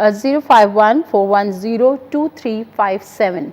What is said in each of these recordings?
051-410-2357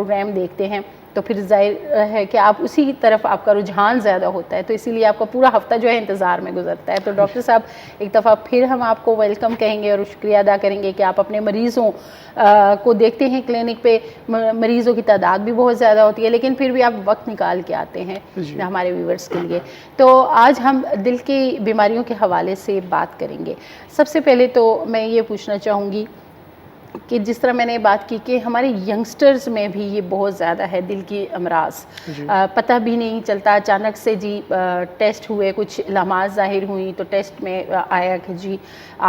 programme دیکھتے ہیں تو پھر ظاہر ہے کہ آپ اسی طرف آپ کا رجحان زیادہ ہوتا ہے، تو اسی لیے آپ کا پورا ہفتہ جو ہے انتظار میں گزرتا ہے. تو ڈاکٹر صاحب ایک دفعہ پھر ہم آپ کو ویلکم کہیں گے اور شکریہ ادا کریں گے کہ آپ اپنے مریضوں کو دیکھتے ہیں کلینک پہ. مریضوں کی تعداد بھی بہت زیادہ ہوتی ہے لیکن پھر بھی آپ وقت نکال کے آتے ہیں ہمارے ویورز کے لیے. تو آج ہم دل کی بیماریوں کے حوالے سے بات کریں گے. سب سے پہلے تو میں یہ پوچھنا چاہوں گی کہ جس طرح میں نے بات کی کہ ہمارے ینگسٹرز میں بھی یہ بہت زیادہ ہے دل کی امراض. پتہ بھی نہیں چلتا، اچانک سے جی ٹیسٹ ہوئے، کچھ علامات ظاہر ہوئیں تو ٹیسٹ میں آیا کہ جی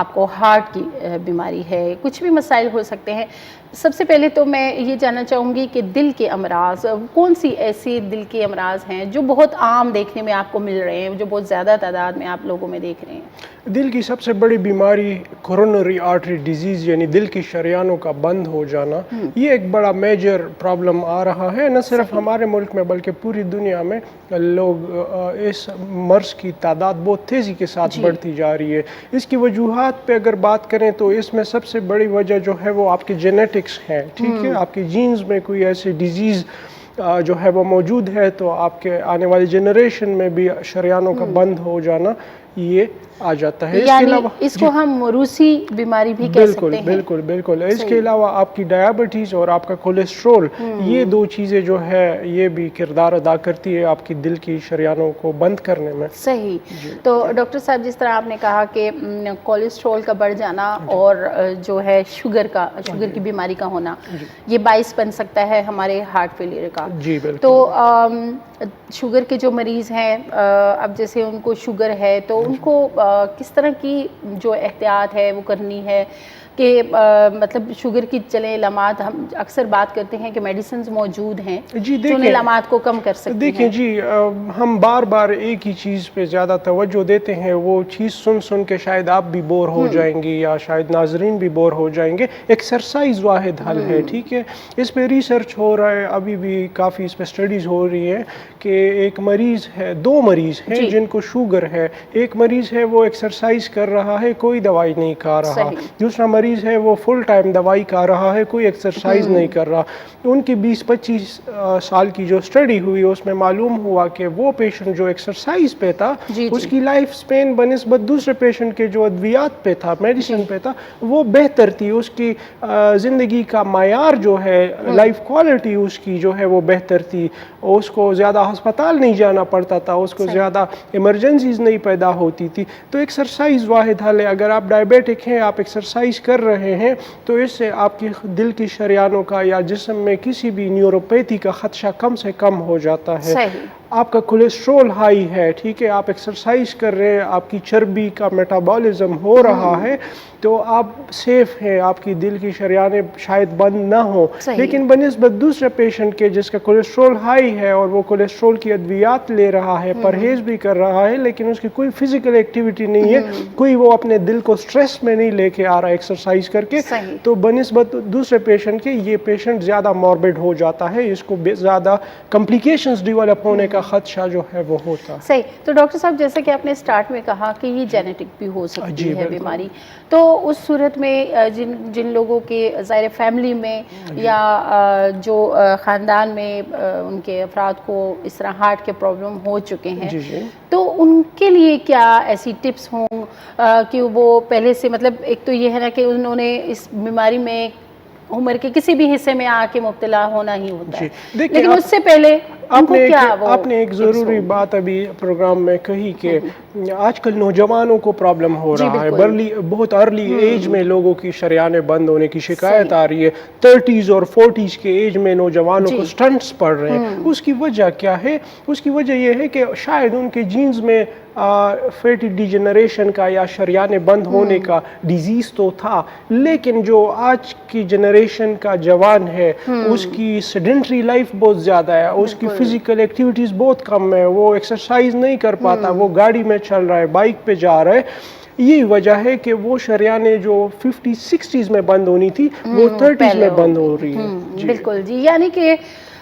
آپ کو ہارٹ کی بیماری ہے، کچھ بھی مسائل ہو سکتے ہیں. سب سے پہلے تو میں یہ جاننا چاہوں گی کہ دل کے امراض کون سی ایسی دل کے امراض ہیں جو بہت عام دیکھنے میں آپ کو مل رہے ہیں، جو بہت زیادہ تعداد میں آپ لوگوں میں دیکھ رہے ہیں؟ دل کی سب سے بڑی بیماری کورونری آرٹری ڈیزیز یعنی دل کی شریانوں کا بند ہو جانا، یہ ایک بڑا میجر پرابلم آ رہا ہے. نہ صرف ہمارے ملک میں بلکہ پوری دنیا میں لوگ اس مرض کی تعداد بہت تیزی کے ساتھ بڑھتی جا رہی ہے. اس کی وجوہات پہ اگر بات کریں تو اس میں سب سے بڑی وجہ جو ہے وہ آپ کی جینیٹکس ہے. ٹھیک ہے، آپ کی جینز میں کوئی ایسی ڈیزیز جو ہے وہ موجود ہے تو آپ کے آنے والی جنریشن میں بھی شریانوں کا بند ہو جانا یہ آ جاتا ہے. یعنی اس کو ہم موروثی بیماری بھی کہہ سکتے ہیں. بالکل بالکل. اس کے علاوہ آپ کی ڈائبٹیز اور آپ کا کولیسٹرول، یہ دو چیزیں جو ہے یہ بھی کردار ادا کرتی ہے آپ کی دل کی شریانوں کو بند کرنے میں. صحیح. تو ڈاکٹر صاحب جس طرح آپ نے کہا کہ کولیسٹرول کا بڑھ جانا اور جو ہے شوگر کی بیماری کا ہونا یہ باعث بن سکتا ہے ہمارے ہارٹ فیلئر کا. جی بالکل. تو شوگر کے جو مریض ہیں اب جیسے ان کو شوگر ہے تو ان کو کس طرح کی جو احتیاط ہے وہ کرنی ہے کہ مطلب شوگر کی چلیں علامات ہم اکثر بات کرتے ہیں کہ میڈیسنز موجود ہیں جو ان علامات کو کم کر سکتی ہیں. دیکھیں جی ہم بار بار ایک ہی چیز پہ زیادہ توجہ دیتے ہیں، وہ چیز سن کے شاید آپ بھی بور ہو جائیں گے یا شاید ناظرین بھی بور ہو جائیں گے. ایکسرسائز واحد حل ہے. ٹھیک ہے، اس پہ ریسرچ ہو رہا ہے، ابھی بھی کافی اس پہ اسٹڈیز ہو رہی ہیں کہ ایک مریض ہے، دو مریض ہیں جن کو شوگر ہے. ایک مریض ہے وہ ایکسرسائز کر رہا ہے، کوئی دوائی نہیں کھا رہا. دوسرا مریض ہے وہ فل ٹائم دوائی کھا رہا ہے، کوئی ایکسرسائز نہیں کر رہا. ان کی 20-25 سال کی جو اسٹڈی ہوئی اس میں معلوم ہوا کہ وہ پیشنٹ جو ایکسرسائز پہ تھا اس کی لائف سپین بنسبت دوسرے پیشنٹ کے جو ادویات پہ تھا، میڈیسن پہ تھا، وہ بہتر تھی. اس کی زندگی کا معیار جو ہے، لائف کوالٹی اس کی جو ہے وہ بہتر تھی. اس کو زیادہ ہسپتال نہیں جانا پڑتا تھا، اس کو زیادہ ایمرجنسیز نہیں پیدا ہوتی تھی. تو ایکسرسائز واحد حل ہے. اگر آپ ڈائبیٹک ہیں، آپ ایکسرسائز کر رہے ہیں تو اس سے آپ کی دل کی شریانوں کا یا جسم میں کسی بھی نیوروپیتھی کا خدشہ کم سے کم ہو جاتا ہے. آپ کا کولیسٹرول ہائی ہے، ٹھیک ہے، آپ ایکسرسائز کر رہے ہیں، آپ کی چربی کا میٹابولزم ہو رہا ہے تو آپ سیف ہیں. آپ کی دل کی شریانیں شاید بند نہ ہوں. لیکن بنسبت دوسرے پیشنٹ کے جس کا کولیسٹرول ہائی ہے اور وہ کولیسٹرول کی ادویات لے رہا ہے، پرہیز بھی کر رہا ہے، لیکن اس کی کوئی فزیکل ایکٹیویٹی نہیں ہے، کوئی وہ اپنے دل کو سٹریس میں نہیں لے کے آ رہا ایکسرسائز کر کے، تو بنسبت دوسرے پیشنٹ کے یہ پیشنٹ زیادہ موربڈ ہو جاتا ہے. اس کو زیادہ کمپلیکیشنز ڈیولپ ہونے کا خدشہ جو ہے وہ ہوتا ہے. صحیح. تو ڈاکٹر صاحب جیسا کہ آپ نے سٹارٹ میں کہا کہ یہ جینیٹک بھی ہو سکتی ہے بیماری، تو اس صورت میں جن لوگوں کے ظاہر فیملی میں یا جو خاندان میں ان کے افراد کو اس طرح ہارٹ کے پرابلم ہو چکے ہیں تو ان کے لیے کیا ایسی ٹپس ہوں کہ وہ پہلے سے مطلب ایک تو یہ ہے نا کہ انہوں نے اس بیماری میں عمر کے کسی بھی حصے میں آ کے مبتلا ہونا ہی ہوتا ہے، لیکن اس سے پہلے آپ نے ایک ضروری بات ابھی پروگرام میں کہی کہ آج کل نوجوانوں کو پرابلم ہو رہا ہے. بہت ارلی ایج میں لوگوں کی شریانیں بند ہونے کی شکایت آ رہی ہے. 30s اور 40s کے ایج میں نوجوانوں کو سٹنٹس پڑ رہے ہیں. اس کی وجہ کیا ہے؟ اس کی وجہ یہ ہے کہ شاید ان کے جینز میں فیٹی ڈیجنریشن کا یا شریانیں بند ہونے کا ڈیزیز تو تھا، لیکن جو آج کی جنریشن کا جوان ہے اس کی سیڈنٹری لائف بہت زیادہ ہے، اس کی فزیکل ایکٹیویٹیز بہت کم ہے، وہ ایکسرسائز نہیں کر پاتا، وہ گاڑی میں چل رہا ہے، بائک پہ جا رہا ہے. یہی وجہ ہے کہ وہ شریانیں جو 50-60s میں بند ہونی تھی وہ 30s میں بند ہو رہی ہے. بالکل جی. یعنی کہ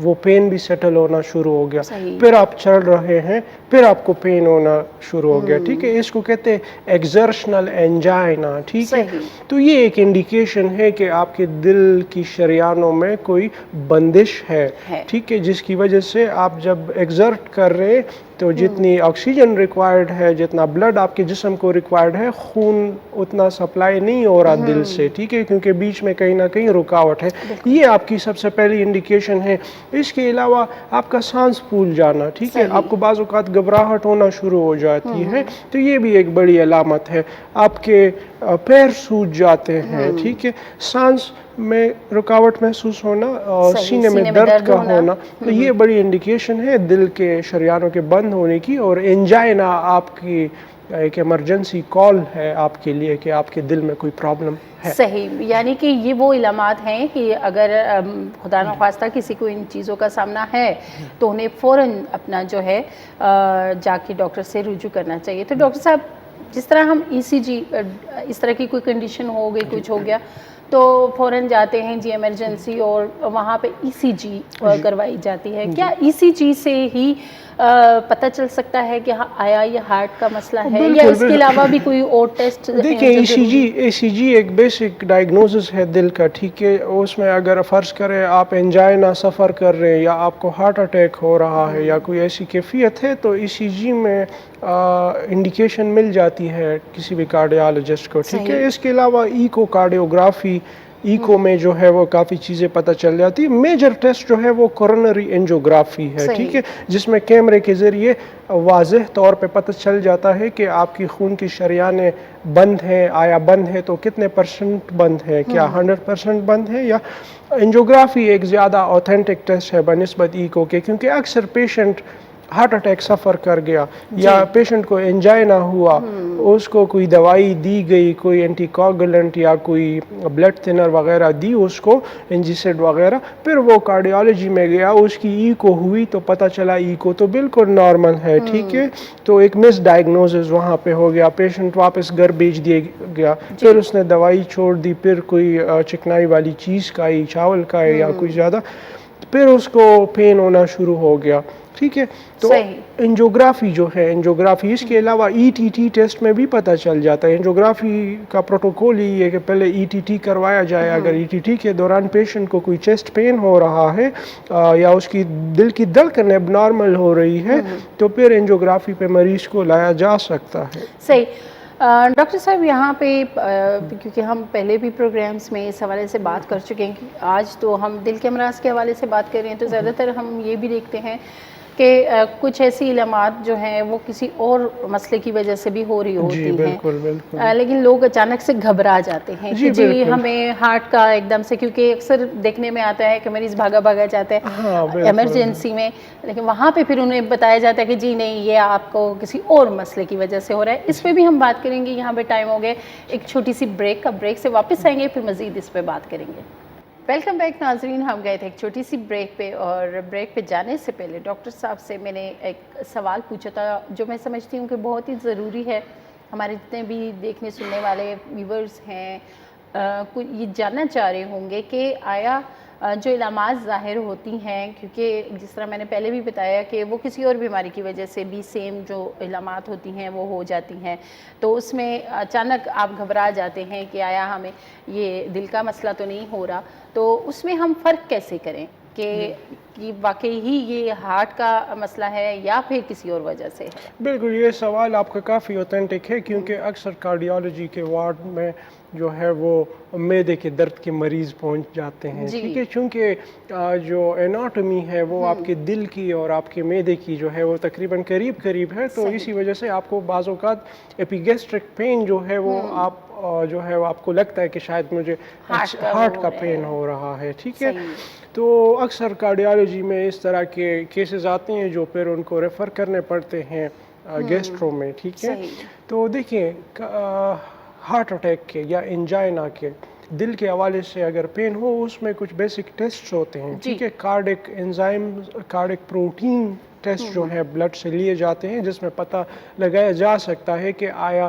وہ پین بھی سیٹل ہونا شروع ہو گیا. صحیح. پھر آپ چل رہے ہیں پھر آپ کو پین ہونا شروع ہو گیا. ٹھیک ہے, اس کو کہتے ہیں ایگزرشنل انجائنا. ٹھیک ہے, تو یہ ایک انڈیکیشن ہے کہ آپ کے دل کی شریانوں میں کوئی بندش ہے. ٹھیک ہے, جس کی وجہ سے آپ جب ایگزرٹ کر رہے تو جتنی آکسیجن ریکوائرڈ ہے, جتنا بلڈ آپ کے جسم کو ریکوائرڈ ہے, خون اتنا سپلائی نہیں ہو رہا دل سے. ٹھیک ہے, کیونکہ بیچ میں کہیں نہ کہیں رکاوٹ ہے. یہ آپ کی سب سے پہلی انڈیکیشن ہے. اس کے علاوہ آپ کا سانس پھول جانا. ٹھیک ہے, آپ کو بعض اوقات گھبراہٹ ہونا شروع ہو جاتی ہے, تو یہ بھی ایک بڑی علامت ہے. آپ کے پیر سوج جاتے ہیں. ٹھیک ہے, سانس میں رکاوٹ محسوس ہونا اور سینے میں درد کا ہونا, تو یہ بڑی انڈیکیشن ہے دل کے شریانوں کے بند ہونے کی. اور انجائنا آپ کی ایک ایمرجنسی کال ہے آپ کے لیے کہ آپ کے دل میں کوئی پرابلم ہے. صحیح, یعنی کہ یہ وہ علامات ہیں کہ اگر خدا نخواستہ کسی کو ان چیزوں کا سامنا ہے تو انہیں فوراً اپنا جو ہے جا کے ڈاکٹر سے رجوع کرنا چاہیے. تو ڈاکٹر صاحب, جس طرح ہم ECG اس طرح کی کوئی کنڈیشن ہو گئی, کچھ ہو گیا, تو فوراً جاتے ہیں جی ایمرجنسی اور وہاں پہ ECG کروائی جاتی ہے. کیا ECG سے ہی پتہ چل سکتا ہے کہ آیا یہ ہارٹ کا مسئلہ ہے, یا اس کے علاوہ بھی کوئی اور ٹیسٹ؟ دیکھیں, ECG ایک بیسک ڈائگنوزس ہے دل کا. ٹھیک ہے, اس میں اگر فرض کریں آپ انجائنا سفر کر رہے ہیں یا آپ کو ہارٹ اٹیک ہو رہا ہے یا کوئی ایسی کیفیت ہے, تو ECG میں انڈیکیشن مل جاتی ہے کسی بھی کارڈیالوجسٹ کو. ٹھیک ہے, اس کے علاوہ ایکو کارڈیوگرافی, ایکو میں جو ہے وہ کافی چیزیں پتہ چل جاتی ہے. میجر ٹیسٹ جو ہے وہ کورونری انجیوگرافی ہے. ٹھیک ہے, جس میں کیمرے کے ذریعے واضح طور پہ پتہ چل جاتا ہے کہ آپ کی خون کی شریانیں بند ہیں. آیا بند ہے تو کتنے % بند ہے, کیا 100% بند ہے, یا انجیوگرافی ایک زیادہ اوتھینٹک ٹیسٹ ہے بنسبت ایکو کے, کیونکہ اکثر پیشنٹ ہارٹ اٹیک سفر کر گیا یا پیشنٹ کو انجائنا ہوا, اس کو کوئی دوائی دی گئی, کوئی اینٹی کوگولنٹ یا کوئی بلڈ تھنر وغیرہ دی اس کو, انجیسڈ وغیرہ, پھر وہ کارڈیالوجی میں گیا, اس کی ایکو ہوئی تو پتہ چلا ایکو تو بالکل نارمل ہے. ٹھیک ہے, تو ایک مس ڈائگنوزز وہاں پہ ہو گیا, پیشنٹ واپس گھر بھیج دیا گیا, پھر اس نے دوائی چھوڑ دی, پھر کوئی چکنائی والی چیز کھائی, چاول کھائے یا کوئی زیادہ, پھر اس کو پین ہونا شروع ہو گیا. ٹھیک ہے, تو انجیوگرافی جو ہے, انجیوگرافی, اس کے علاوہ ETT ٹیسٹ میں بھی پتہ چل جاتا ہے. انجیوگرافی کا پروٹوکول یہ ہے کہ پہلے ETT کروایا جائے. اگر ETT کے دوران پیشنٹ کو کوئی چیسٹ پین ہو رہا ہے یا اس کی دل کی دھڑکن اب نارمل ہو رہی ہے, تو پھر انجیوگرافی پہ مریض کو لایا جا سکتا ہے. صحیح. ڈاکٹر صاحب, یہاں پہ کیونکہ ہم پہلے بھی پروگرامز میں اس حوالے سے بات کر چکے ہیں, آج تو ہم دل کے امراض کے حوالے سے بات کر رہے ہیں, تو زیادہ تر ہم یہ بھی دیکھتے ہیں کہ کچھ ایسی علامات جو ہیں وہ کسی اور مسئلے کی وجہ سے بھی ہو رہی ہوتی ہیں, لیکن لوگ اچانک سے گھبرا جاتے ہیں کہ جی ہمیں ہارٹ کا ایک دم سے, کیونکہ اکثر دیکھنے میں آتا ہے کہ مریض بھاگا بھاگا جاتا ہے ایمرجنسی میں, لیکن وہاں پہ پھر انہیں بتایا جاتا ہے کہ جی نہیں, یہ آپ کو کسی اور مسئلے کی وجہ سے ہو رہا ہے. اس پہ بھی ہم بات کریں گے. یہاں پہ ٹائم ہو گئے ایک چھوٹی سی بریک کا, بریک سے واپس آئیں گے, پھر مزید اس پہ بات کریں گے. ویلکم بیک ناظرین, ہم گئے تھے ایک چھوٹی سی بریک پہ, اور بریک پہ جانے سے پہلے ڈاکٹر صاحب سے میں نے ایک سوال پوچھا تھا جو میں سمجھتی ہوں کہ بہت ہی ضروری ہے. ہمارے جتنے بھی دیکھنے سننے والے ویورز ہیں یہ جاننا چاہ رہے ہوں گے کہ آیا جو علامات ظاہر ہوتی ہیں, کیونکہ جس طرح میں نے پہلے بھی بتایا کہ وہ کسی اور بیماری کی وجہ سے بھی سیم جو علامات ہوتی ہیں وہ ہو جاتی ہیں, تو اس میں اچانک آپ گھبرا جاتے ہیں کہ آیا ہمیں یہ دل کا مسئلہ تو نہیں ہو رہا, تو اس میں ہم فرق کیسے کریں کہ واقعی ہی یہ ہارٹ کا مسئلہ ہے یا پھر کسی اور وجہ سے ہے؟ بالکل, یہ سوال آپ کا کافی اوتھینٹک ہے, کیونکہ اکثر کارڈیالوجی کے وارڈ میں جو ہے وہ معدے کے درد کے مریض پہنچ جاتے ہیں. ٹھیک ہے, چونکہ جو اناٹومی ہے وہ آپ کے دل کی اور آپ کے معدے کی جو ہے وہ تقریباً قریب ہے, تو اسی وجہ سے آپ کو بعض اوقات ایپیگیسٹرک پین جو ہے وہ آپ جو ہے آپ کو لگتا ہے کہ شاید مجھے ہارٹ کا پین ہو رہا ہے. ٹھیک ہے, تو اکثر کارڈیالوجی میں اس طرح کے کیسز آتے ہیں جو پھر ان کو ریفر کرنے پڑتے ہیں گیسٹرو میں. ٹھیک ہے, تو دیکھیں ہارٹ اٹیک کے یا انجائنا کے دل کے حوالے سے اگر پین ہو, اس میں کچھ بیسک ٹیسٹ ہوتے ہیں. ٹھیک ہے, cardiac enzyme, cardiac protein test جو ہیں بلڈ سے لیے جاتے ہیں, جس میں پتہ لگایا جا سکتا ہے کہ آیا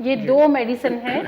یہ 2 میڈیسن ہیں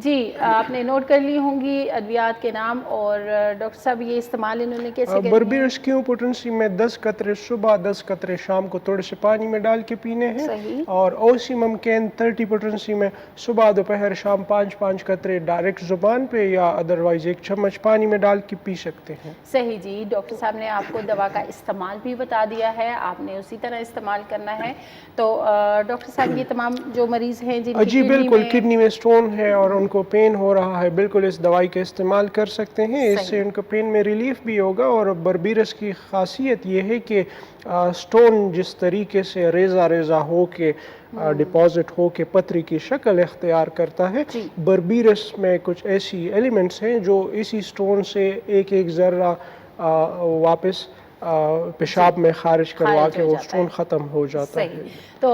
جی آپ نے نوٹ کر لی ہوں گی ادویات کے نام، اور ڈاکٹر صاحب یہ استعمال انہوں نے کیسے کرنا ہے؟ بربیرس کیو پوٹنسی میں 10 قطرے صبح 10 قطرے شام کو تھوڑے سے پانی میں ڈال کے پینے ہیں، صحیح. اور اوسیمم کین 30 پوٹنسی میں صبح دوپہر شام 5 قطرے ڈائریکٹ زبان پہ یا ادروائز 1 چمچ پانی میں ڈال کے پی سکتے ہیں. صحیح جی. ڈاکٹر صاحب نے آپ کو دوا کا استعمال بھی بتا دیا ہے، آپ نے اسی طرح استعمال کرنا ہے. تو ڈاکٹر صاحب یہ تمام جو مریض ہیں جن کی جی بالکل کڈنی میں سٹون ہے اور ان کو پین ہو رہا ہے، بالکل اس دوائی کا استعمال کر سکتے ہیں، اس سے ان کو پین میں ریلیف بھی ہوگا. اور بربیرس کی خاصیت یہ ہے کہ سٹون جس طریقے سے ریزہ ریزہ ہو کے ڈپازٹ ہو کے پتری کی شکل اختیار کرتا ہے، بربیرس میں کچھ ایسی ایلیمنٹس ہیں جو اسی سٹون سے ایک ایک ذرہ واپس پیشاب میں خارج کروا کے وہ سٹون ختم ہو جاتا ہے. تو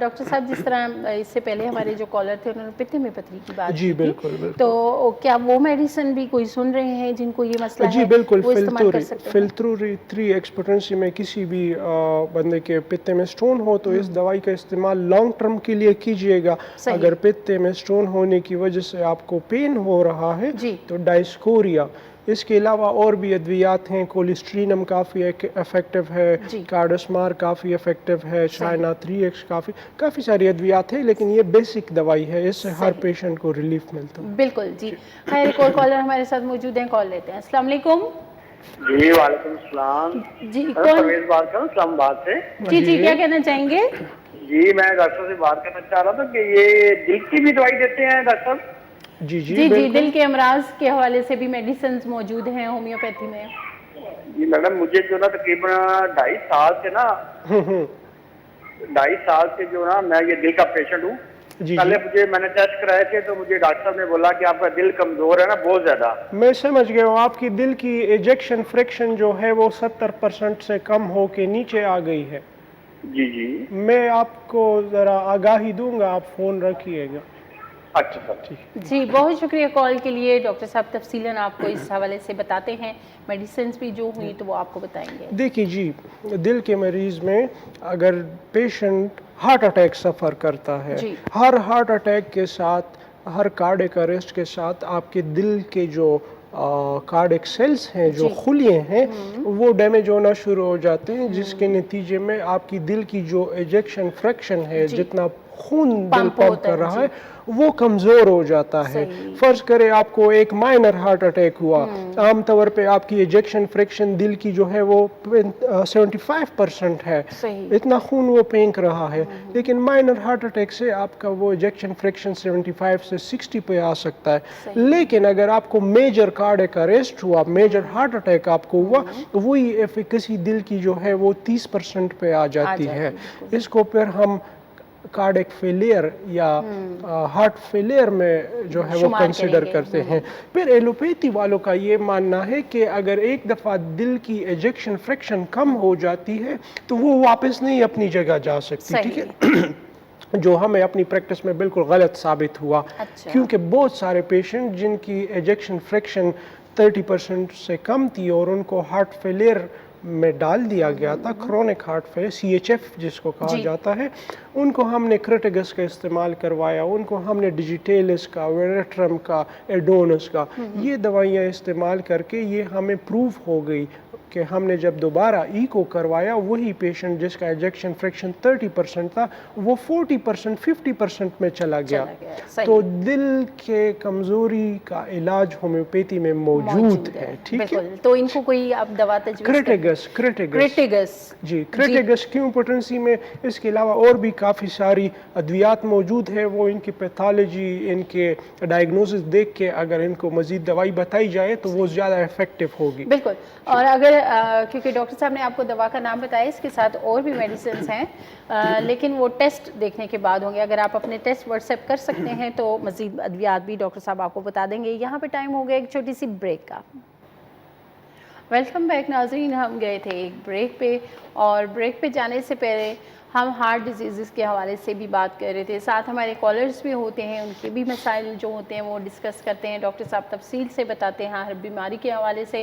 ڈاکٹر صاحب جس طرح اس سے پہلے ہمارے جو کالر تھے انہوں نے پتے میں پتری کی بات جی بالکل بالکل، تو کیا وہ میڈیسن بھی کوئی سن رہے ہیں جن کو یہ مسئلہ ہے؟ جی بالکل. فلٹروری 3 ایکسپوٹنسی میں کسی بھی بندے کے پتے میں سٹون ہو تو اس دوائی کا استعمال لانگ ٹرم کے لیے کیجیے گا. اگر پتے میں سٹون ہونے کی وجہ سے آپ کو پین ہو رہا ہے تو ڈائسکوریا. اس کے علاوہ اور بھی ادویات ہیں، کولیسٹرینم کافی افیکٹو ہے، کارڈسمار کافی افیکٹو ہے، چائنا 3X کافی ساری ادویات ہیں، لیکن یہ بیسک دوائی ہے، اس سے ہر پیشنٹ کو ریلیف ملتا ہے. بالکل جی. خیر ایک اور کالر ہمارے ساتھ موجود ہیں، کال لیتے ہیں. السلام علیکم. جی وعلیکم السلام. جی پرویز بات کر رہا ہوں اسلام آباد سے. جی کیا کہنا چاہیں گے؟ جی میں ڈاکٹر سے بات کرنا چاہ رہا تھا کہ یہ دل کی بھی دوائی دیتے ہیں ڈاکٹر صاحب؟ جی دل کے امراض کے حوالے سے بھی میڈیسنز موجود ہیں ہومیوپیتھی میں. جی میڈم مجھے جو نا تقریباً 2.5 سال سے نا 2.5 سال سے جو نا میں یہ دل کا پیشنٹ ہوں. پہلے میں نے ٹیسٹ کرائے تھے تو مجھے ڈاکٹر صاحب نے بولا کہ آپ کا دل کمزور ہے نا بہت زیادہ. میں سمجھ گیا ہوں، آپ کی دل کی ایجیکشن فریکشن جو ہے وہ 70% سے کم ہو کے نیچے آ گئی ہے. جی میں آپ کو ذرا آگاہی دوں گا، آپ فون رکھیے گا. اچھا جی بہت شکریہ کال کے لیے. ڈاکٹر صاحب تفصیلاً آپ کو اس حوالے سے بتاتے ہیں، میڈیسنز بھی جو ہوئی تو وہ آپ کو بتائیں گے. دیکھیے جی، دل کے مریض میں اگر پیشنٹ ہارٹ اٹیک سفر کرتا ہے، ہر ہارٹ اٹیک کے ساتھ، ہر کارڈیک اریسٹ کے ساتھ آپ کے دل کے جو کارڈیک سیلز ہیں، جو خلیے ہیں، وہ ڈیمیج ہونا شروع ہو جاتے ہیں، جس کے نتیجے میں آپ کی دل کی جو ایجیکشن فریکشن ہے، جتنا خون دل پمپ کر رہا ہے وہ کمزور ہو جاتا ہے. فرض کرے آپ کو ایک مائنر ہارٹ اٹیک ہوا، عام طور پہ آپ کی ایجیکشن فریکشن دل کی جو ہے وہ 75% ہے، اتنا خون وہ پھینک رہا ہے. لیکن مائنر ہارٹ اٹیک سے آپ کا وہ ایجیکشن فریکشن 75 سے 60 پہ آ سکتا ہے. لیکن اگر آپ کو میجر کارڈیک اریسٹ ہوا، میجر ہارٹ اٹیک آپ کو ہوا، وہی ایفیکسی دل کی جو ہے وہ 30% پہ آ جاتی ہے. اس کو پھر ہم کارڈیک فیلئر یا ہارٹ فیلئر میں جو ہے وہ کنسیڈر کرتے ہیں. پھر ایلوپیتھی والوں کا یہ ماننا ہے کہ اگر ایک دفعہ دل کی ایجیکشن فریکشن کم ہو جاتی ہے تو وہ واپس نہیں اپنی جگہ جا سکتی. ٹھیک ہے، جو ہمیں اپنی پریکٹس میں بالکل غلط ثابت ہوا، کیونکہ بہت سارے پیشنٹ جن کی ایجیکشن فریکشن 30% سے کم تھی اور ان کو ہارٹ فیلئر میں ڈال دیا گیا تھا، کرونک ہارٹ فیلئر CHF جس کو کہا جاتا ہے، ان کو ہم نے کرٹیگس کا استعمال کروایا، ان کو ہم نے ڈیجیٹیلس کا، ویریٹرم کا، ایڈونس کا، یہ دوائیاں استعمال کر کے یہ ہمیں پروف ہو گئی کہ ہم نے جب دوبارہ ایکو کروایا، وہی پیشنٹ جس کا ایجیکشن فریکشن 30% تھا وہ 40% 50% میں چلا گیا. تو دل کے کمزوری کا علاج ہومیوپیتھی میں موجود ہے. ٹھیک ہے، تو ان کو کوئی آپ دوا تجویز کریٹیگس جی کریٹیگس کیوں پوٹنسی میں. اس کے علاوہ اور بھی کافی ساری ادویات موجود ہے، وہ ان کی پیتھالوجی، ان کے ڈائگنوسس دیکھ کے اگر ان کو مزید دوائی بتائی جائے تو وہ زیادہ افیکٹو ہوگی. بالکل. اور اگر کیونکہ ڈاکٹر صاحب نے آپ کو دوا کا نام بتایا، اس کے ساتھ اور بھی میڈیسنز ہیں، لیکن وہ ٹیسٹ دیکھنے کے بعد ہوں گے. اگر آپ اپنے ٹیسٹ واٹس ایپ کر سکتے ہیں تو مزید ادویات بھی ڈاکٹر صاحب آپ کو بتا دیں گے. یہاں پہ ٹائم ہو گیا ایک چھوٹی سی بریک کا. ویلکم بیک ناظرین. ہم گئے تھے ایک بریک پہ، اور بریک پہ جانے سے پہلے ہم ہارٹ ڈیزیزز کے حوالے سے بھی بات کر رہے تھے. ساتھ ہمارے کالرز بھی ہوتے ہیں، ان کے بھی مسائل جو ہوتے ہیں وہ ڈسکس کرتے ہیں. ڈاکٹر صاحب تفصیل سے بتاتے ہیں ہر بیماری کے حوالے سے،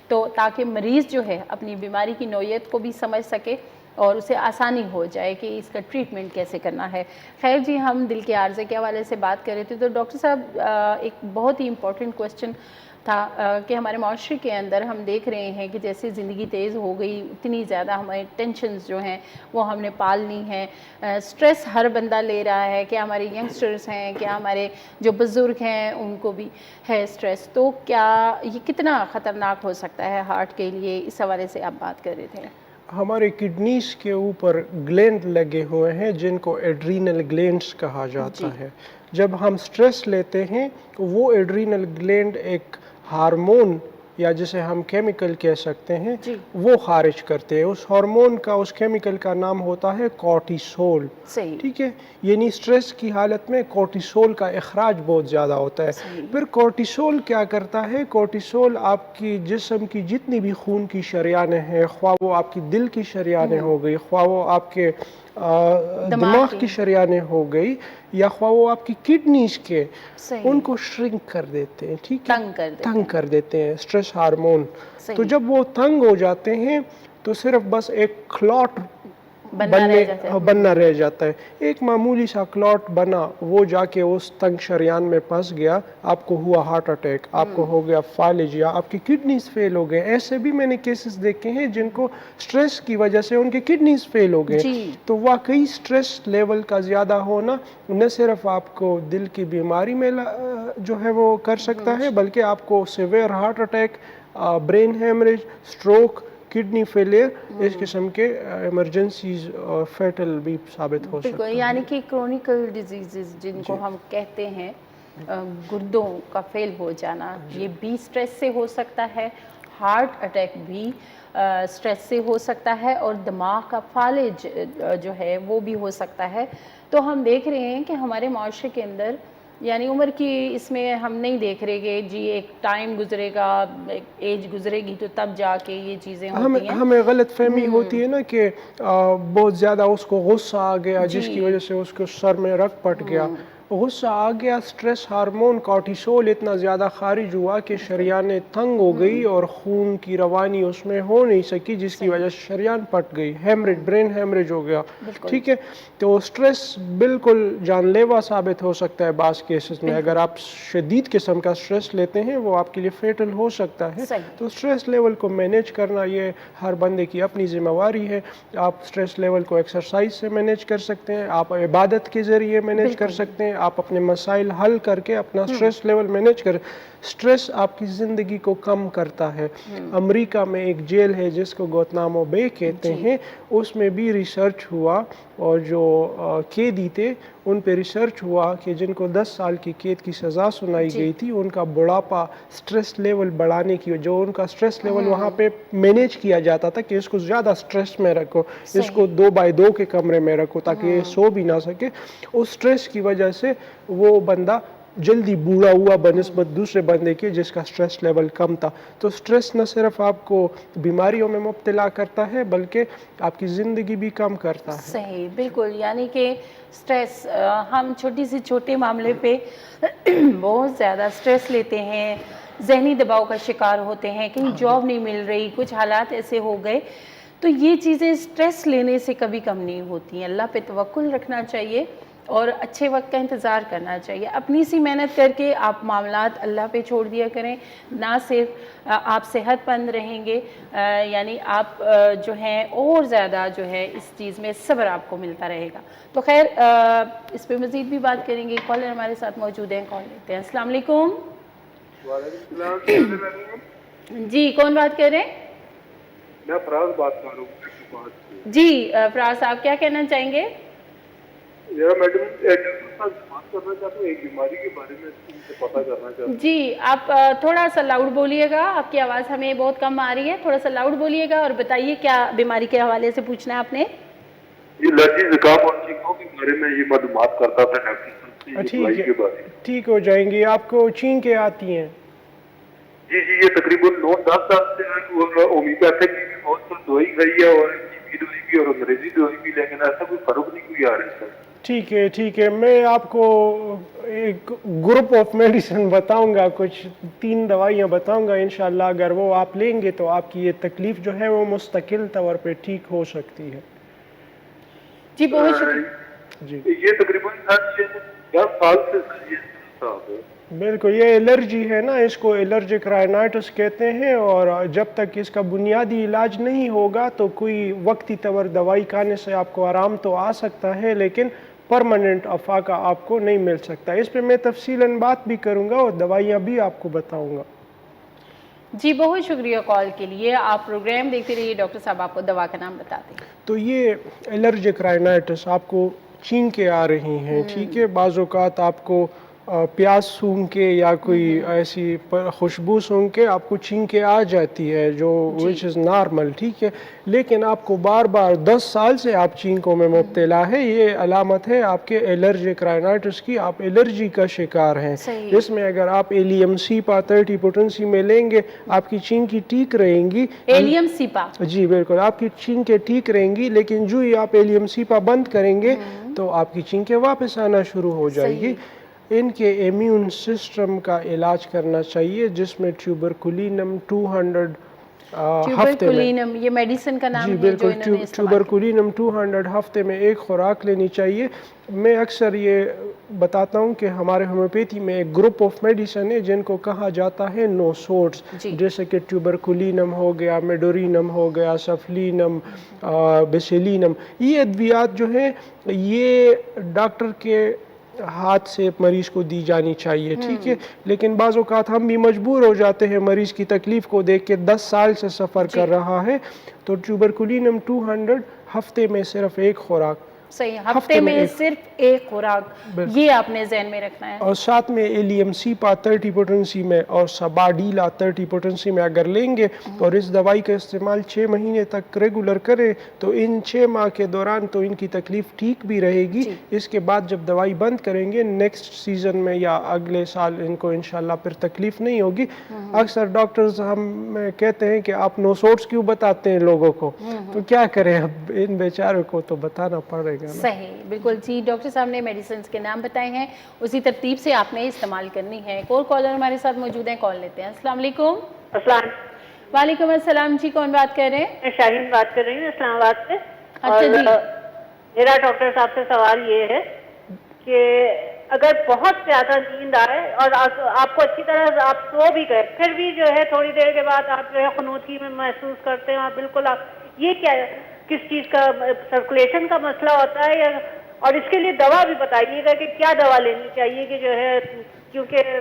تو تاکہ مریض جو ہے اپنی بیماری کی نوعیت کو بھی سمجھ سکے اور اسے آسانی ہو جائے کہ اس کا ٹریٹمنٹ کیسے کرنا ہے۔ خیر جی، ہم دل کے عارضے کے حوالے سے بات کر رہے تھے، تو ڈاکٹر صاحب ایک بہت ہی امپورٹنٹ کویسچن تھا کہ ہمارے معاشرے کے اندر ہم دیکھ رہے ہیں کہ جیسے زندگی تیز ہو گئی، اتنی زیادہ ہماری ٹینشنز جو ہیں وہ ہم نے پالنی ہیں، سٹریس ہر بندہ لے رہا ہے، کہ ہمارے ینگسٹرز ہیں، کہ ہمارے جو بزرگ ہیں ان کو بھی ہے سٹریس، تو کیا یہ کتنا خطرناک ہو سکتا ہے ہارٹ کے لیے؟ اس حوالے سے آپ بات کر رہے تھے۔ ہمارے کڈنیز کے اوپر گلینڈ لگے ہوئے ہیں جن کو ایڈرینل گلینڈز کہا جاتا ہے۔ جب ہم سٹریس لیتے ہیں وہ ایڈرینل گلینڈ ایک ہارمون یا جسے ہم کیمیکل کہہ سکتے ہیں وہ خارج کرتے ہیں۔ اس ہارمون کا، اس کیمیکل کا نام ہوتا ہے کورٹیسول۔ ٹھیک ہے، یعنی سٹریس کی حالت میں کورٹیسول کا اخراج بہت زیادہ ہوتا ہے۔ پھر کورٹیسول کیا کرتا ہے؟ کورٹیسول آپ کی جسم کی جتنی بھی خون کی شریانیں ہیں، خواہ وہ آپ کی دل کی شریانیں ہو گئی، خواہ وہ آپ کے دماغ کی شریانیں ہو گئی، یا خواہ وہ آپ کی کڈنیز کے، ان کو شرنک کر دیتے ہیں، ٹھیک ہے، تنگ کر دیتے ہیں سٹریس ہارمون۔ تو جب وہ تنگ ہو جاتے ہیں تو صرف بس ایک کلاٹ بننا رہ جاتا ہے۔ ایک معمولی سا کلاٹ بنا، وہ جا کے اس تنگ شریان میں پھنس گیا، آپ کو ہوا ہارٹ اٹیک، آپ کو ہو گیا فالج، یا آپ کی کڈنیز فیل ہو گئے۔ ایسے بھی میں نے کیسز دیکھے ہیں جن کو سٹریس کی وجہ سے ان کے کڈنیز فیل ہو گئے۔ تو واقعی سٹریس لیول کا زیادہ ہونا نہ صرف آپ کو دل کی بیماری میں جو ہے وہ کر سکتا ہے، بلکہ آپ کو severe heart attack, brain hemorrhage, stroke, kidney failure, اس قسم کے ایمرجنسیز فیٹل بھی ثابت ہو سکتا ہے۔ یعنی کہ کرونیکل ڈیزیزز جن کو ہم کہتے ہیں، گردوں کا فیل ہو جانا، یہ بھی سٹریس سے ہو سکتا ہے، ہارٹ اٹیک بھی سٹریس سے ہو سکتا ہے، اور دماغ کا فالج جو ہے وہ بھی ہو سکتا ہے۔ تو ہم دیکھ رہے ہیں کہ ہمارے معاشرے کے اندر یعنی عمر کی اس میں ہم نہیں دیکھ رہے کہ جی ایک ٹائم گزرے گا، ایک ایج گزرے گی تو تب جا کے یہ چیزیں ہوتی ہیں۔ ہمیں غلط فہمی ہوتی ہے نا کہ بہت زیادہ اس کو غصہ آ گیا جس کی وجہ سے اس کو سر میں رگ پٹ گیا، غصہ آ گیا، سٹریس ہارمون کورٹیسول اتنا زیادہ خارج ہوا کہ شریانیں تنگ ہو گئی اور خون کی روانی اس میں ہو نہیں سکی، جس کی وجہ سے شریان پٹ گئی، ہیمریج، برین ہیمریج ہو گیا۔ ٹھیک ہے، تو سٹریس بالکل جان لیوا ثابت ہو سکتا ہے بعض کیسز میں۔ اگر آپ شدید قسم کا سٹریس لیتے ہیں وہ آپ کے لیے فیٹل ہو سکتا ہے۔ تو سٹریس لیول کو مینیج کرنا یہ ہر بندے کی اپنی ذمہ داری ہے۔ آپ سٹریس لیول کو ایکسرسائز سے مینیج کر سکتے ہیں، آپ عبادت کے ذریعے مینیج کر سکتے ہیں، آپ اپنے مسائل حل کر کے اپنا سٹریس لیول مینیج کر۔ سٹریس آپ کی زندگی کو کم کرتا ہے۔ امریکہ میں ایک جیل ہے جس کو گوانتانامو بے کہتے ہیں، اس میں بھی ریسرچ ہوا، اور جو قیدی تھے ان پہ ریسرچ ہوا کہ جن کو 10 سال کی قید کی سزا سنائی گئی تھی، ان کا بڑھاپا سٹریس لیول بڑھانے کی، جو ان کا سٹریس لیول وہاں پہ مینیج کیا جاتا تھا کہ اس کو زیادہ سٹریس میں رکھو، اس کو 2x2 کے کمرے میں رکھو تاکہ یہ سو بھی نہ سکے، اس سٹریس کی وجہ سے وہ بندہ جلدی بوڑھا ہوا بنسبت دوسرے بندے کے جس کا سٹریس لیول کم تھا۔ تو سٹریس نہ صرف آپ کو بیماریوں میں مبتلا کرتا ہے بلکہ آپ کی زندگی بھی کم کرتا ہے۔ صحیح، بالکل، یعنی کہ سٹریس ہم چھوٹی سے چھوٹے معاملے پہ بہت زیادہ سٹریس لیتے ہیں، ذہنی دباؤ کا شکار ہوتے ہیں، کہیں جاب نہیں مل رہی، کچھ حالات ایسے ہو گئے، تو یہ چیزیں سٹریس لینے سے کبھی کم نہیں ہوتی ہیں۔ اللہ پہ توکل رکھنا چاہیے اور اچھے وقت کا انتظار کرنا چاہیے، اپنی سی محنت کر کے آپ معاملات اللہ پہ چھوڑ دیا کریں، نہ صرف آپ صحت مند رہیں گے، یعنی آپ جو ہیں اور زیادہ جو ہے اس چیز میں صبر آپ کو ملتا رہے گا۔ تو خیر اس پہ مزید بھی بات کریں گے، کالر ہمارے ساتھ موجود ہیں، کال لیتے ہیں۔ السلام علیکم۔ جی کون بات کر رہے ہیں؟ میں فراز بات کر رہا ہوں۔ جی فراز صاحب کیا کہنا چاہیں گے؟ میڈم بات کرنا چاہتا ہوں ایک بیماری کے بارے میں پتہ کرنا چاہتا ہوں۔ جی آپ تھوڑا سا لاؤڈ بولیے گا، آپ کی آواز ہمیں بہت کم آ رہی ہے، تھوڑا سا لاؤڈ بولیے گا اور بتائیے کیا بیماری کے حوالے سے پوچھنا ہے آپ نے؟ یہ الرجی زکام اور چھینکوں کے بارے میں یہ معلومات کرتا تھا ڈاکٹر صاحب کے بارے میں۔ ٹھیک ہو جائیں گی، آپ کو چھینکیں آتی ہیں؟ جی یہ تقریباً 9-10 سال سے ہومیوپیتھک کی بھی بہت ساری دوائی کھائی ہے، اور دوائی بھی اور انگریزی دوائی بھی، لیکن ایسا کوئی فرق نہیں کوئی آ رہا ہے سر۔ ٹھیک ہے ٹھیک ہے، میں آپ کو ایک گروپ آف میڈیسن بتاؤں گا، کچھ 3 دوائیاں بتاؤں گا انشاءاللہ، اگر وہ آپ لیں گے تو آپ کی یہ تکلیف جو ہے وہ مستقل طور پہ ٹھیک ہو سکتی ہے۔ جی بہت شکریہ. جی یہ تقریباً 10 سال سے سر یہ صاحب ہے. بالکل یہ الرجی ہے نا, اس کو الرجک رائنائٹس کہتے ہیں, اور جب تک اس کا بنیادی علاج نہیں ہوگا تو کوئی وقتی طور دوائی کھانے سے آپ کو آرام تو آ سکتا ہے لیکن پرماننٹ افاقہ آپ کو نہیں مل سکتا. اس پہ میں تفصیلاً بات بھی کروں گا اور دوائیاں بھی آپ کو بتاؤں گا. جی بہت شکریہ کال کے لیے. آپ پروگرام دیکھتے رہیے, ڈاکٹر صاحب آپ کو دوا کا نام بتاتے ہیں. تو یہ الرجک رائنائٹس آپ کو چھینکیں آ رہی ہیں, ٹھیک ہے, بعض اوقات آپ کو پیاز سونگھ کے یا کوئی ایسی خوشبو سونگھ کے آپ کو چھینکیں آ جاتی ہے جو وچ از نارمل, ٹھیک ہے, لیکن آپ کو بار بار 10 سال سے آپ چھینکوں میں مبتلا ہے, یہ علامت ہے آپ کے الرجک رائنائٹس کی, آپ الرجی کا شکار ہیں. اس میں اگر آپ ایلیم سیپا 30 پوٹنسی میں لیں گے آپ کی چھینکی ٹھیک رہیں گی. ایلیم سیپا, جی بالکل, آپ کی چھینکیں ٹھیک رہیں گی, لیکن جو ہی آپ ایلیم سیپا بند کریں گے تو آپ کی چھینکیں واپس آنا شروع ہو جائے گی. ان کے امیون سسٹم کا علاج کرنا چاہیے جس میں ٹیوبرکلینم 200 ہفتے میں, یہ میڈیسن کا نام جی ہے بالکل, جو انہوں نے استعمال ٹیوبرکلینم 200 ہفتے میں ایک خوراک لینی چاہیے. میں اکثر یہ بتاتا ہوں کہ ہمارے ہومیوپیتھی میں ایک گروپ آف میڈیسن ہے جن کو کہا جاتا ہے نو سوٹس, جیسے کہ ٹیوبرکلینم ہو گیا, میڈورینم ہو گیا, سفلینم, بیسیلینم. یہ ادویات جو ہیں یہ ڈاکٹر کے ہاتھ سے مریض کو دی جانی چاہیے, ٹھیک ہے, لیکن بعض اوقات ہم بھی مجبور ہو جاتے ہیں مریض کی تکلیف کو دیکھ کے 10 سال سے سفر کر رہا ہے, تو ٹیوبرکلینم 200 ہفتے میں صرف ایک خوراک, صحیح, ہفتے میں صرف ایک خوراک, یہ آپ نے ذہن میں رکھنا ہے. اور ساتھ میں ایلیم سیپا 30 پوٹنسی میں اور سباڈیلا 30 پوٹنسی میں اگر لیں گے اور اس دوائی کا استعمال 6 مہینے تک ریگولر کریں تو ان 6 ماہ کے دوران تو ان کی تکلیف ٹھیک بھی رہے گی. اس کے بعد جب دوائی بند کریں گے نیکسٹ سیزن میں یا اگلے سال ان کو انشاءاللہ پھر تکلیف نہیں ہوگی. اکثر ڈاکٹرز ہم کہتے ہیں کہ آپ نو سوٹس کیوں بتاتے ہیں لوگوں کو, تو کیا کریں, اب ان بیچاروں کو تو بتانا پڑے گا. صحیح, بالکل. جی ڈاکٹر صاحب نے میڈیسنز کے نام بتائے ہیں, اسی ترتیب سے آپ نے استعمال کرنی ہے. ایک اور کالر ہمارے ساتھ موجود ہیں, کال لیتے ہیں. السلام علیکم. السلام. وعلیکم السلام. جی کون بات کر رہے ہیں؟ میں شاہین بات کر رہی ہوں اسلام آباد سے. اچھا جی. میرا ڈاکٹر صاحب سے سوال یہ ہے کہ اگر بہت زیادہ نیند آئے اور آپ کو اچھی طرح آپ سو بھی گئے, پھر بھی جو ہے تھوڑی دیر کے بعد آپ جو ہے خنودگی میں محسوس کرتے ہیں, اور بالکل آپ یہ کیا کس چیز کا سرکولیشن کا مسئلہ ہوتا ہے, یا اور اس کے لیے دوا بھی بتائیے گا کہ کیا دوا لینی چاہیے کہ جو ہے, کیونکہ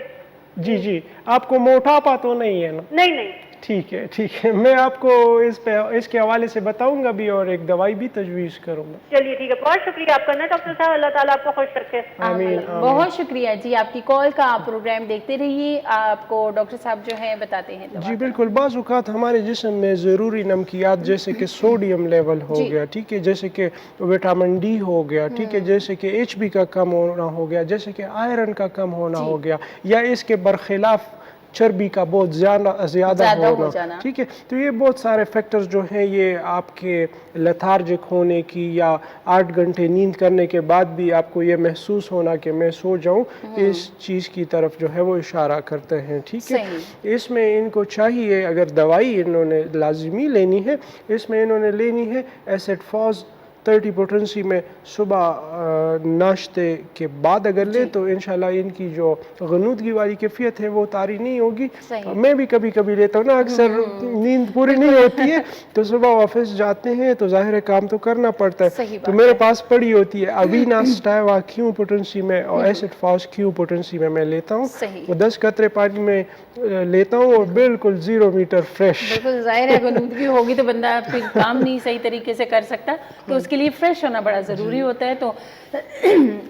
جی آپ کو موٹاپا تو نہیں ہے نا؟ نہیں. ٹھیک ہے, میں آپ کو اس کے حوالے سے بتاؤں گا بھی اور ایک دوائی بھی تجویز کروں گا. چلیے ٹھیک ہے, بہت شکریہ آپ کا نا ڈاکٹر صاحب, اللہ تعالیٰ آپ کو خوش رکھے. آمین. بہت شکریہ جی آپ کی کال کا. آپ پروگرام دیکھتے رہیے, آپ کو ڈاکٹر صاحب جو ہیں بتاتے ہیں. جی بالکل, بعض اوقات ہمارے جسم میں ضروری نمکیات جیسے کہ سوڈیم لیول ہو گیا, ٹھیک ہے, جیسے کہ وٹامن ڈی ہو گیا, ٹھیک ہے, جیسے کہ ایچ بی کا کم ہونا ہو گیا, جیسے کہ آئرن کا کم ہونا ہو گیا, یا اس کے برخلاف چربی کا بہت زیادہ ہونا, ٹھیک ہے, تو یہ بہت سارے فیکٹرز جو ہیں یہ آپ کے لیتھارجک ہونے کی یا 8 گھنٹے نیند کرنے کے بعد بھی آپ کو یہ محسوس ہونا کہ میں سو جاؤں, اس چیز کی طرف جو ہے وہ اشارہ کرتے ہیں, ٹھیک ہے. اس میں ان کو چاہیے اگر دوائی انہوں نے لازمی لینی ہے, اس میں انہوں نے لینی ہے ایسڈ فاز 30 پوٹنسی میں صبح ناشتے کے بعد اگر لے تو انشاءاللہ ان کی جو غنودگی والی کیفیت ہے وہ طاری نہیں ہوگی. میں بھی کبھی کبھی لیتا ہوں نا, اکثر نیند پوری نہیں ہوتی ہے تو صبح آفس جاتے ہیں تو ظاہر کام تو کرنا پڑتا ہے, تو میرے پاس پڑی ہوتی ہے اوینا سٹائوا کیو پوٹنسی میں اور ایسڈ فاز کیو پوٹنسی میں لیتا ہوں, وہ 10 قطرے پانی میں لیتا ہوں اور بالکل 0 میٹر فریش. بالکل ظاہر ہے غنودگی ہوگی تو بندہ پھر کام نہیں صحیح طریقے سے کر سکتا, تو اس کے لیے فریش ہونا بڑا ضروری ہوتا ہے. تو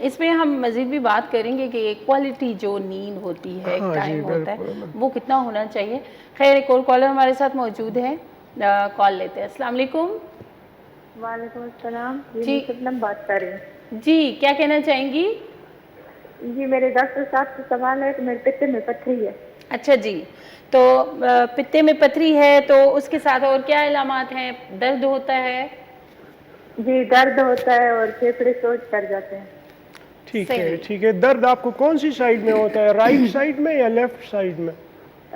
اس میں ہم مزید بھی بات کریں گے کہ کوالٹی جو نیند ہوتی ہے, ٹائم ہوتا ہے, وہ کتنا ہونا چاہیے. خیر, ایک اور کالر ہمارے ساتھ موجود ہے, کال لیتے ہیں. السلام علیکم. وعلیکم السلام. جی شبنم بات کر رہی ہوں. جی کیا کہنا چاہیں گی؟ جی میرے ڈاکٹر صاحب سے سوال ہے کہ میرے پتے میں پتھری ہے. اچھا جی, تو پتے میں پتھری ہے تو اس کے ساتھ اور کیا علامات ہیں؟ درد ہوتا ہے؟ جی درد ہوتا ہے اور پھیپھڑے سوج کر جاتے ہیں. ٹھیک ہے. درد آپ کو کون سی سائیڈ میں ہوتا ہے, رائٹ سائیڈ میں یا لیفٹ سائیڈ میں؟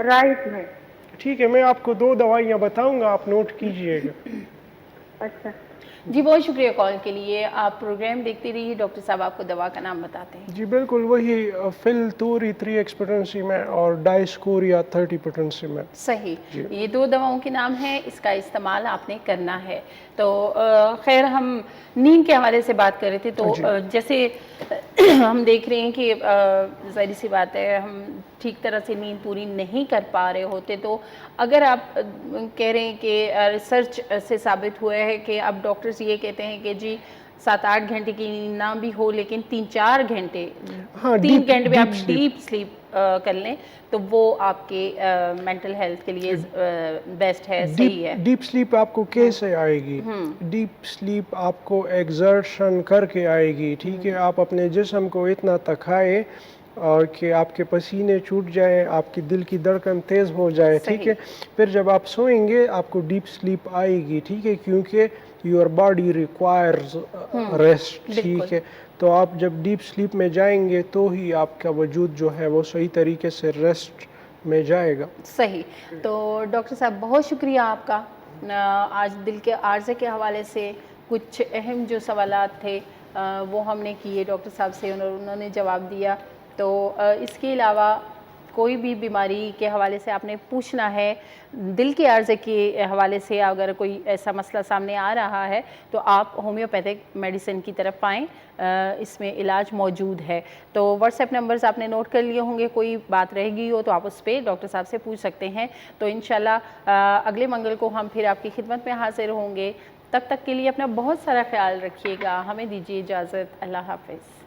رائٹ میں. ٹھیک ہے, میں آپ کو 2 دوائیاں بتاؤں گا, آپ نوٹ کیجئے گا. اچھا. جی بہت شکریہ کال کے لیے. آپ پروگرام دیکھتے رہیے. ڈاکٹر صاحب آپ کو دوا کا نام بتاتے ہیں. جی بالکل وہی فل توری 3 ایکسپیٹنسی میں اور ڈائسکوریا 30 پوٹنسی میں. صحیح. یہ 2 دواؤں کے نام ہیں. اس کا استعمال آپ نے کرنا ہے. تو خیر ہم نیند کے حوالے سے بات کر رہے تھے. تو جیسے ہم دیکھ رہے ہیں کہ ظاہر سی بات ہے ہم ٹھیک طرح سے نیند پوری نہیں کر پا رہے ہوتے. تو اگر آپ کہہ رہے ہیں کہ ریسرچ سے ثابت ہوا ہے کہ اب ڈاکٹرز یہ کہتے ہیں کہ جی 7-8 گھنٹے کی نیند نہ بھی ہو لیکن 3-4 گھنٹے 3 گھنٹے میں آپ ڈیپ سلیپ کر لیں تو وہ آپ کے مینٹل ہیلتھ کے لیے بیسٹ ہے, صحیح ہے. ڈیپ سلیپ آپ کو کیسے آئے گی؟ ڈیپ سلیپ آپ کو ایگزرشن کر کے آئے گی. ٹھیک ہے, آپ اپنے جسم کو اتنا تھکائے اور کہ آپ کے پسینے چھوٹ جائیں, آپ کی دل کی دھڑکن تیز ہو جائے. ٹھیک ہے, پھر جب آپ سوئیں گے آپ کو ڈیپ سلیپ آئے گی. ٹھیک ہے, کیونکہ یور باڈی ریکوائرز ریسٹ. ٹھیک ہے, تو آپ جب ڈیپ سلیپ میں جائیں گے تو ہی آپ کا وجود جو ہے وہ صحیح طریقے سے ریسٹ میں جائے گا. صحیح. تو ڈاکٹر صاحب بہت شکریہ آپ کا. آج دل کے عارضے کے حوالے سے کچھ اہم جو سوالات تھے وہ ہم نے کیے ڈاکٹر صاحب سے, انہوں نے جواب دیا. تو اس کے علاوہ کوئی بھی بیماری کے حوالے سے آپ نے پوچھنا ہے, دل کے عارضے کے حوالے سے اگر کوئی ایسا مسئلہ سامنے آ رہا ہے تو آپ ہومیوپیتھک میڈیسن کی طرف آئیں, اس میں علاج موجود ہے. تو واٹس ایپ نمبرز آپ نے نوٹ کر لیے ہوں گے, کوئی بات رہ گئی ہو تو آپ اس پہ ڈاکٹر صاحب سے پوچھ سکتے ہیں. تو انشاءاللہ اگلے منگل کو ہم پھر آپ کی خدمت میں حاضر ہوں گے. تب تک کے لیے اپنا بہت سارا خیال رکھیے گا. ہمیں دیجیے اجازت. اللہ حافظ.